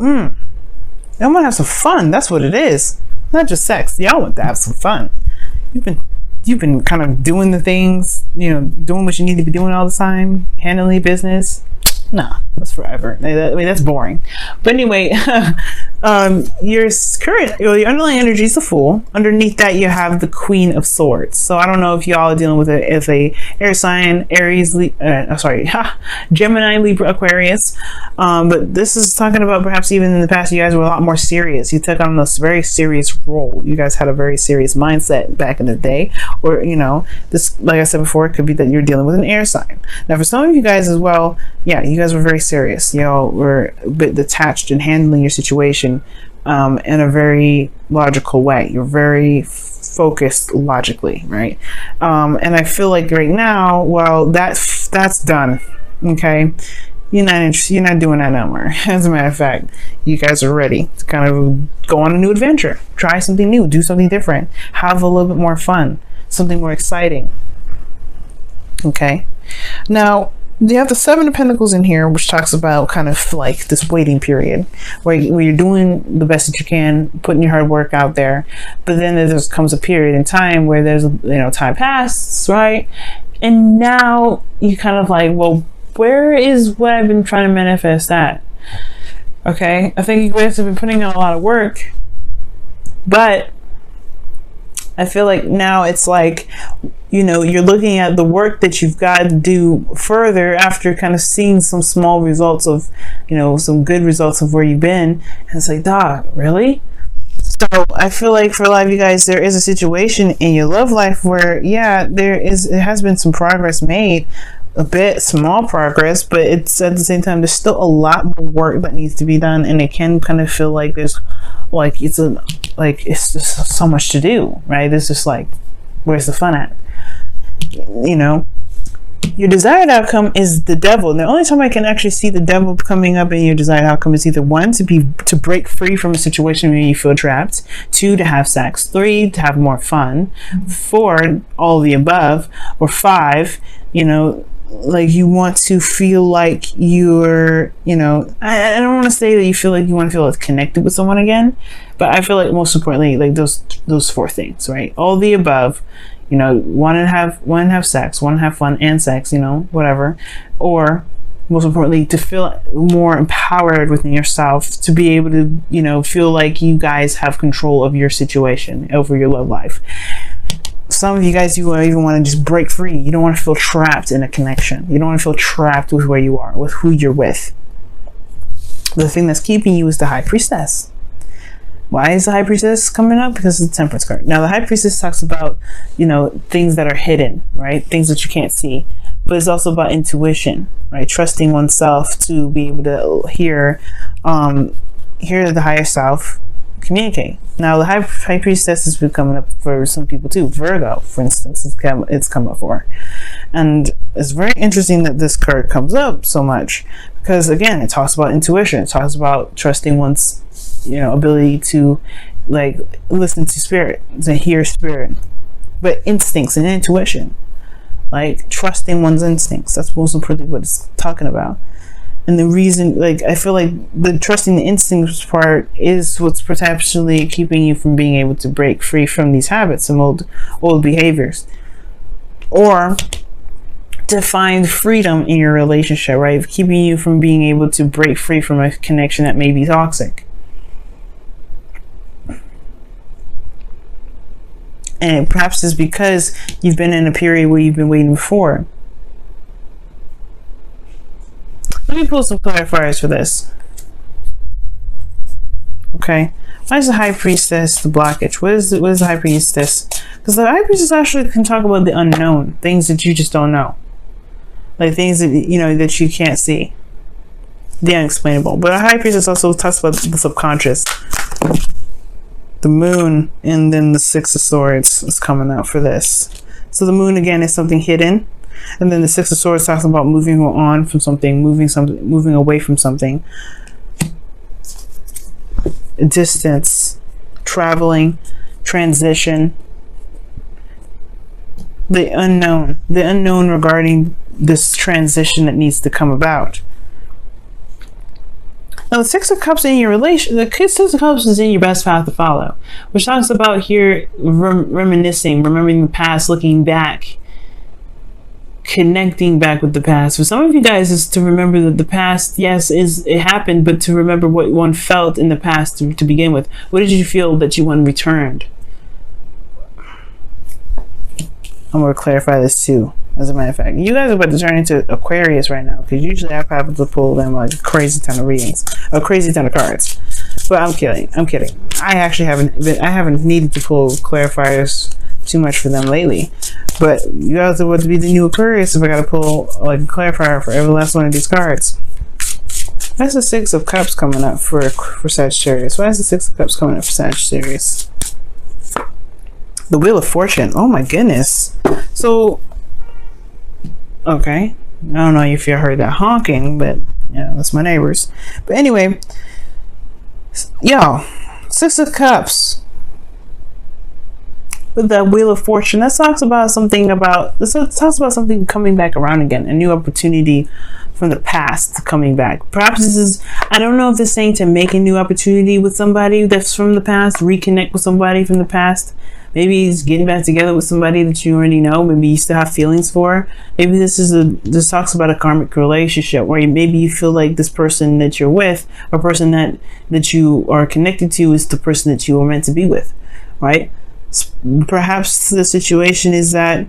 Y'all want to have some fun. That's what it is. Not just sex. Y'all want to have some fun. You've been kind of doing the things, doing what you need to be doing all the time, handling business. Nah, that's forever. I mean, that's boring. But anyway, your underlying energy is the Fool. Underneath that, you have the Queen of Swords. So I don't know if y'all are dealing with it as a air sign, Gemini, Libra, Aquarius. But this is talking about perhaps even in the past, you guys were a lot more serious. You took on this very serious role. You guys had a very serious mindset back in the day. Or, this, like I said before, it could be that you're dealing with an air sign. Now, for some of you guys as well, yeah, you guys were very serious. Y'all were a bit detached in handling your situation in a very logical way. You're very focused logically, right? And I feel like right now, well, that's done. Okay, you're not doing that no more. As a matter of fact, you guys are ready to kind of go on a new adventure, try something new, do something different, have a little bit more fun, something more exciting. Okay, now you have the Seven of Pentacles in here, which talks about kind of like this waiting period where you're doing the best that you can, putting your hard work out there, but then there just comes a period in time where there's time passes, right? And now you kind of like, well, where is what I've been trying to manifest at? Okay, I think you guys have been putting in a lot of work, but I feel like now it's like, you're looking at the work that you've got to do further after kind of seeing some small results of, some good results of where you've been. And it's like, dog, really? So I feel like for a lot of you guys, there is a situation in your love life where, yeah, it has been some progress made, a bit small progress, but it's at the same time, there's still a lot more work that needs to be done. And it can kind of feel like it's just so much to do, right? It's just like, where's the fun at? Your desired outcome is the Devil. And the only time I can actually see the Devil coming up in your desired outcome is either 1, to break free from a situation where you feel trapped, 2, to have sex, 3, to have more fun, 4, all of the above, or 5, like you want to feel like you're, I don't want to say that you feel like you want to feel connected with someone again, but I feel like most importantly, like those 4 things, right? All the above, want to have sex, want to have fun and sex, whatever, or most importantly, to feel more empowered within yourself, to be able to, feel like you guys have control of your situation, over your love life. Some of you guys, you even want to just break free. You don't want to feel trapped in a connection. You don't want to feel trapped with where you are, with who you're with. The thing that's keeping you is the High Priestess. Why is the High Priestess coming up? Because it's the Temperance card. Now, the High Priestess talks about, things that are hidden, right? Things that you can't see. But it's also about intuition, right? Trusting oneself to be able to hear the higher self communicate. Now, the High Priestess has been coming up for some people too. Virgo, for instance, it's come up for. And it's very interesting that this card comes up so much because, again, it talks about intuition. It talks about trusting one's ability to like listen to spirit, to hear spirit, but instincts and intuition, like trusting one's instincts. That's most importantly what it's talking about. And the reason, like, I feel like the trusting the instincts part is what's potentially keeping you from being able to break free from these habits, some old behaviors, or to find freedom in your relationship, right? Keeping you from being able to break free from a connection that may be toxic. And perhaps it's because you've been in a period where you've been waiting for. Let me pull some clarifiers for this. Okay. Why is the High Priestess the blockage? What is the High Priestess? Because the High Priestess actually can talk about the unknown, things that you just don't know. Like things that, that you can't see. The unexplainable. But a High Priestess also talks about the subconscious. The Moon, and then the Six of Swords is coming out for this. So the Moon, again, is something hidden. And then the Six of Swords talks about moving on from something, moving away from something. Distance, traveling, transition. The unknown regarding this transition that needs to come about. Now, the Six of Cups in your relation, the Six of Cups is in your best path to follow, which talks about here reminiscing, remembering the past, looking back, connecting back with the past. For some of you guys, is to remember that the past, yes, it happened, but to remember what one felt in the past to begin with. What did you feel that you want returned? I'm going to clarify this too. As a matter of fact, you guys are about to turn into Aquarius right now, because usually I probably to pull them like a crazy ton of readings, a crazy ton of cards. But I'm kidding. I actually haven't needed to pull clarifiers too much for them lately. But you guys are about to be the new Aquarius if I gotta pull like a clarifier for every last one of these cards. That's the Six of Cups coming up for Sagittarius. Why is the Six of Cups coming up for Sagittarius? The Wheel of Fortune. Oh my goodness. So. Okay, I don't know if you heard that honking, but yeah, that's my neighbors. But anyway, y'all, Six of Cups with the Wheel of Fortune. That talks about something coming back around again, a new opportunity from the past coming back. Perhaps this is, I don't know if this is saying to make a new opportunity with somebody that's from the past, reconnect with somebody from the past. Maybe it's getting back together with somebody that you already know. Maybe you still have feelings for. Maybe this talks about a karmic relationship where maybe you feel like this person that you're with, or person that you are connected to, is the person that you were meant to be with, right? Perhaps the situation is that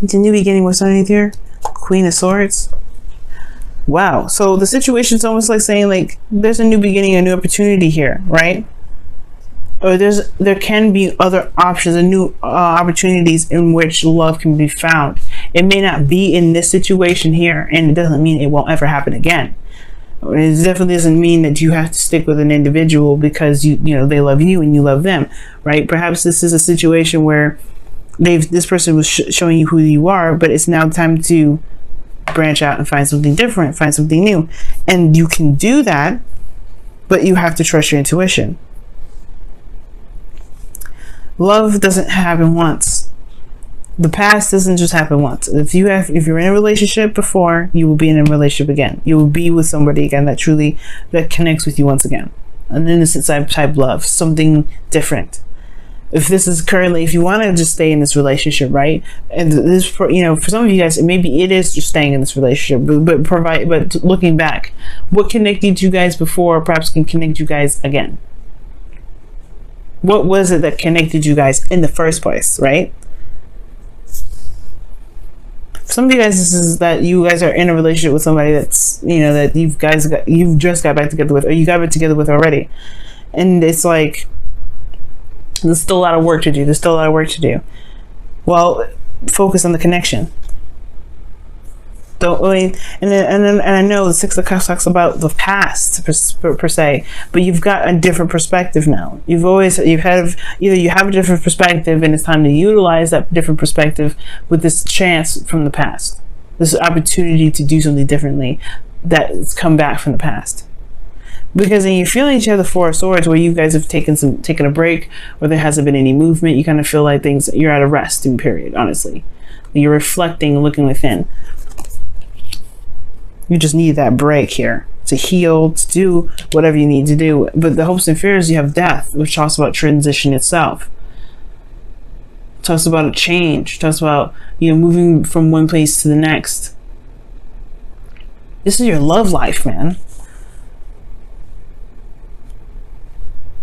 it's a new beginning. What's underneath here? Queen of Swords. Wow. So the situation is almost like saying like there's a new beginning, a new opportunity here, right? Or there can be other options and new opportunities in which love can be found. It may not be in this situation here, and it doesn't mean it won't ever happen again. It definitely doesn't mean that you have to stick with an individual because you know they love you and you love them, right? Perhaps this is a situation where this person was showing you who you are, but it's now time to branch out and find something different, find something new, and you can do that, but you have to trust your intuition. Love doesn't happen once. The past doesn't just happen once. If you're in a relationship before, you will be in a relationship again. You will be with somebody again that connects with you once again. An innocent type love, something different. If you want to just stay in this relationship, right? And this, for some of you guys, maybe it is just staying in this relationship, but looking back, what connected you guys before perhaps can connect you guys again. What was it that connected you guys in the first place, right? Some of you guys, this is that you guys are in a relationship with somebody that's, that you've just got back together with, or you got back together with already. And it's like, there's still a lot of work to do. Well, focus on the connection. And I know the Six of Cups talks about the past per se, but you've got a different perspective now. You have a different perspective, and it's time to utilize that different perspective with this chance from the past, this opportunity to do something differently that's come back from the past. Because in your feelings, you have the Four of Swords, where you guys have taken a break, or there hasn't been any movement. You kind of feel like you're at a resting period. Honestly, you're reflecting, looking within. You just need that break here to heal, to do whatever you need to do. But the hopes and fears, you have death, which talks about transition itself. It talks about a change. It talks about moving from one place to the next. This is your love life, man.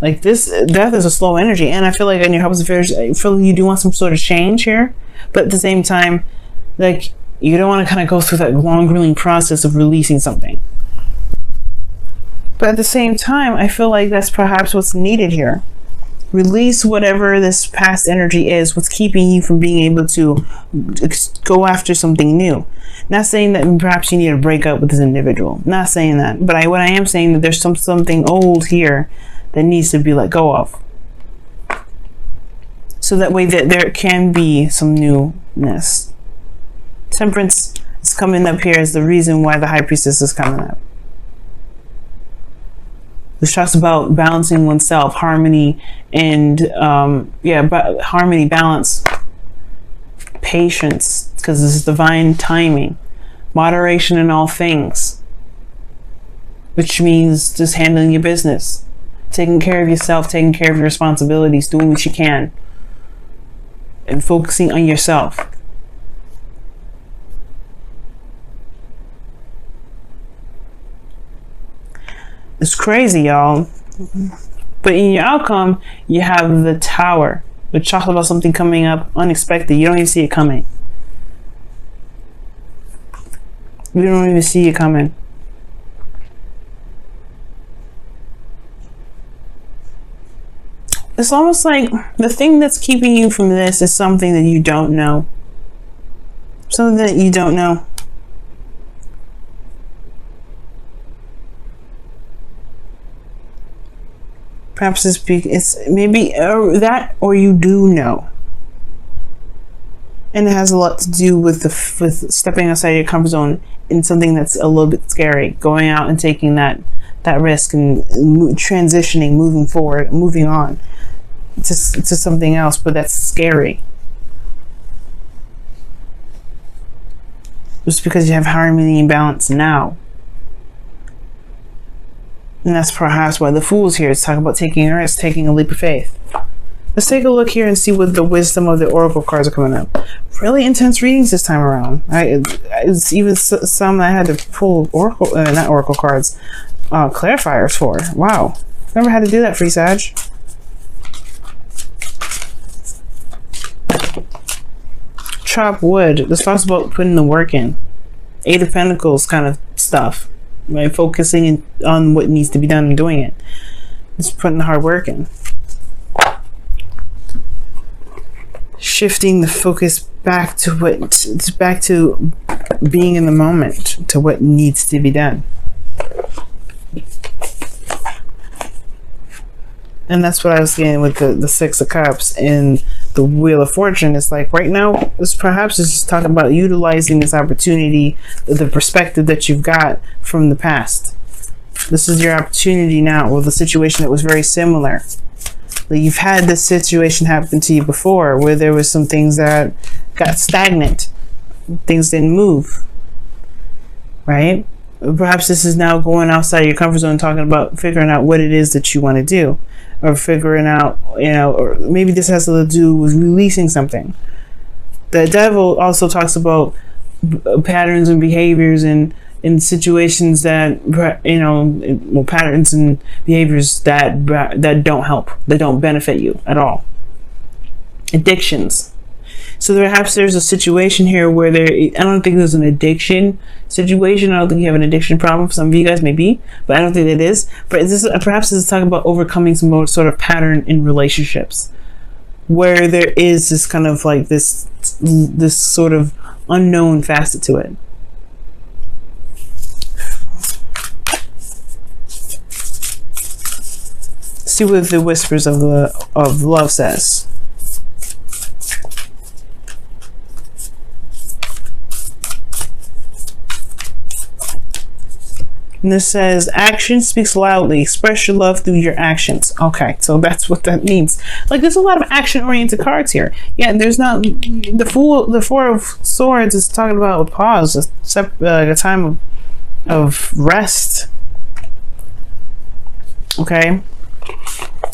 Like this, death is a slow energy, and I feel like in your hopes and fears, I feel like you do want some sort of change here, but at the same time, like you don't want to kind of go through that long, grueling process of releasing something. But at the same time, I feel like that's perhaps what's needed here. Release whatever this past energy is, what's keeping you from being able to go after something new. Not saying that perhaps you need to break up with this individual. Not saying that, but what I am saying that there's something old here that needs to be let go of. So that way that there can be some newness. Temperance is coming up here as the reason why the High Priestess is coming up. This talks about balancing oneself, harmony, and harmony, balance, patience, because this is divine timing, moderation in all things. which means just handling your business, taking care of yourself, taking care of your responsibilities, doing what you can, and focusing on yourself. It's crazy, y'all. But in your outcome, you have the Tower, which talks about something coming up unexpected. You don't even see it coming. You don't even see it coming. It's almost like the thing that's keeping you from this is something that you don't know. Something that you don't know. Perhaps it's maybe that, or you do know. And it has a lot to do with with stepping outside your comfort zone in something that's a little bit scary, going out and taking that risk and transitioning, moving forward, moving on to something else, but that's scary. Just because you have harmony and balance now. And that's perhaps why the Fool's here is talking about taking a risk, taking a leap of faith. Let's take a look here and see what the wisdom of the Oracle cards are coming up. Really intense readings this time around. It's even some I had to pull Oracle, not Oracle cards, clarifiers for. Wow. Never had to do that, Free Sag. Chop wood. This talks about putting the work in. Eight of Pentacles kind of stuff. Right? Focusing on what needs to be done and doing it. Just putting the hard work in. Shifting the focus back to back to being in the moment, to what needs to be done. And that's what I was getting with the Six of Cups and the Wheel of Fortune. It's like right now, this perhaps is just talking about utilizing this opportunity, the perspective that you've got from the past. This is your opportunity now, or the situation that was very similar. Like you've had this situation happen to you before, where there was some things that got stagnant, things didn't move, right? Perhaps this is now going outside your comfort zone, talking about figuring out what it is that you want to do, or figuring out, or maybe this has to do with releasing something. The Devil also talks about patterns and behaviors and in situations that, patterns and behaviors that don't help, that don't benefit you at all. Addictions. So perhaps there's a situation here where I don't think there's an addiction situation. I don't think you have an addiction problem. Some of you guys may be, but I don't think it is. But perhaps this is talking about overcoming some sort of pattern in relationships, where there is this kind of like this sort of unknown facet to it. See what the Whispers of Love says. And this says, action speaks loudly. Express your love through your actions. Okay, so that's what that means. Like, there's a lot of action-oriented cards here. Yeah, there's not... The Four of Swords is talking about a pause, a time of rest. Okay?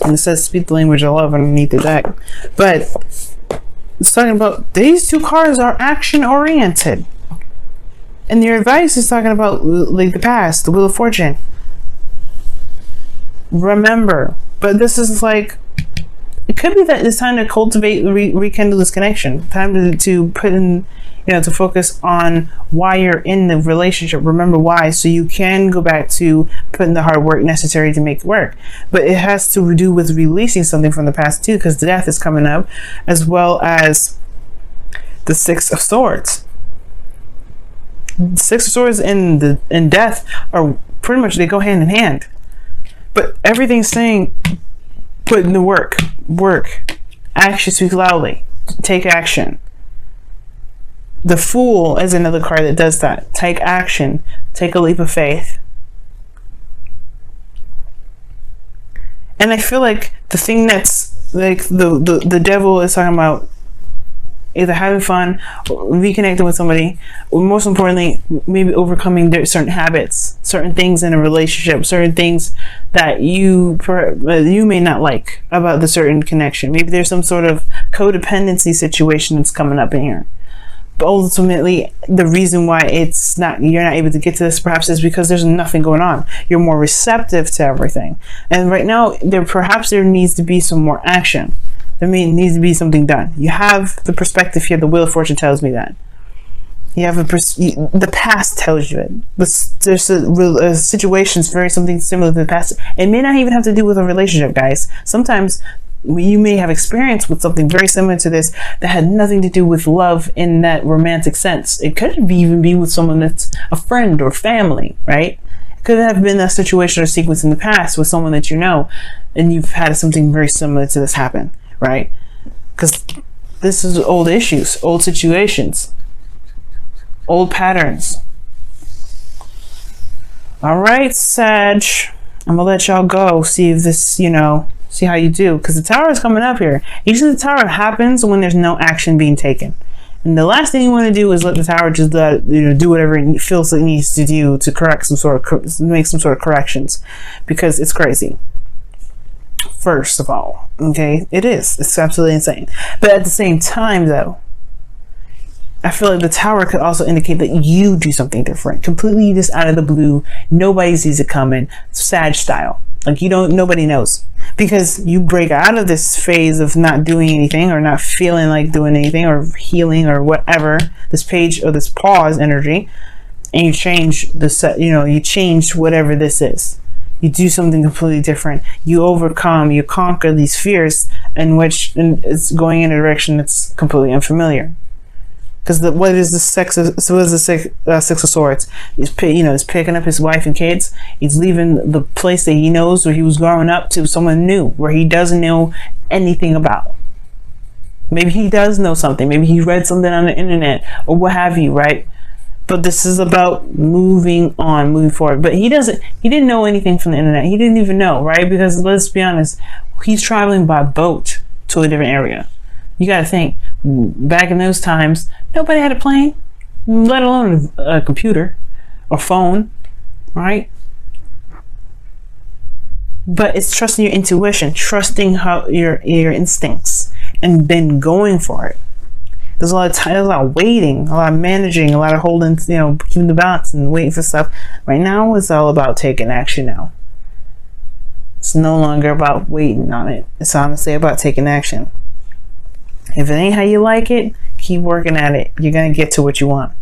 And it says, speak the language of love underneath the deck. But it's talking about, these two cards are action-oriented. And your advice is talking about like the past, the Wheel of Fortune. Remember, but this is like, it could be that it's time to cultivate, rekindle this connection. Time to put in, to focus on why you're in the relationship. Remember why, so you can go back to putting the hard work necessary to make it work. But it has to do with releasing something from the past too, because the Death is coming up, as well as the Six of Swords. Six of Swords and Death are pretty much, they go hand in hand. But everything's saying, put in the work. Action speaks loudly. Take action. The Fool is another card that does that. Take action. Take a leap of faith. And I feel like the thing that's like the Devil is talking about, either having fun, or reconnecting with somebody, or most importantly, maybe overcoming their certain habits, certain things in a relationship, certain things that you may not like about the certain connection. Maybe there's some sort of codependency situation that's coming up in here. But ultimately, the reason why you're not able to get to this perhaps is because there's nothing going on. You're more receptive to everything. And right now, there needs to be some more action. There needs to be something done. You have the perspective here. The Wheel of Fortune tells me that. You have the past tells you it. There's a situations very something similar to the past. It may not even have to do with a relationship, guys. Sometimes you may have experience with something very similar to this that had nothing to do with love in that romantic sense. It could even be with someone that's a friend or family, right? It could have been a situation or sequence in the past with someone that you know, and you've had something very similar to this happen, right? Because this is old issues, old situations, old patterns. All right, Sag, I'm gonna let y'all go. See if this, see how you do, because the Tower is coming up here. Usually the Tower happens when there's no action being taken, and the last thing you want to do is let the Tower just do whatever it feels it needs to do to correct make some sort of corrections, because it's crazy. First of all, okay, it's absolutely insane. But at the same time, though, I feel like the Tower could also indicate that you do something different, completely just out of the blue. Nobody sees it coming, Sag style. Like nobody knows, because you break out of this phase of not doing anything or not feeling like doing anything or healing or whatever, this page or this pause energy, and you change you change whatever this is. You do something completely different. You overcome, you conquer these fears and it's going in a direction that's completely unfamiliar. Because what is the Six of Swords? He's picking up his wife and kids. He's leaving the place that he knows where he was growing up to someone new, where he doesn't know anything about. Maybe he does know something. Maybe he read something on the internet or what have you, right? But this is about moving on, moving forward. But he didn't know anything from the internet. He didn't even know, right? Because let's be honest, he's traveling by boat to a different area. You got to think, back in those times, nobody had a plane, let alone a computer or phone, right? But it's trusting your intuition, trusting your instincts, and then going for it. There's a lot of time, there's a lot of waiting, a lot of managing, a lot of holding, keeping the balance and waiting for stuff. Right now, it's all about taking action now. It's no longer about waiting on it. It's honestly about taking action. If it ain't how you like it, keep working at it. You're going to get to what you want.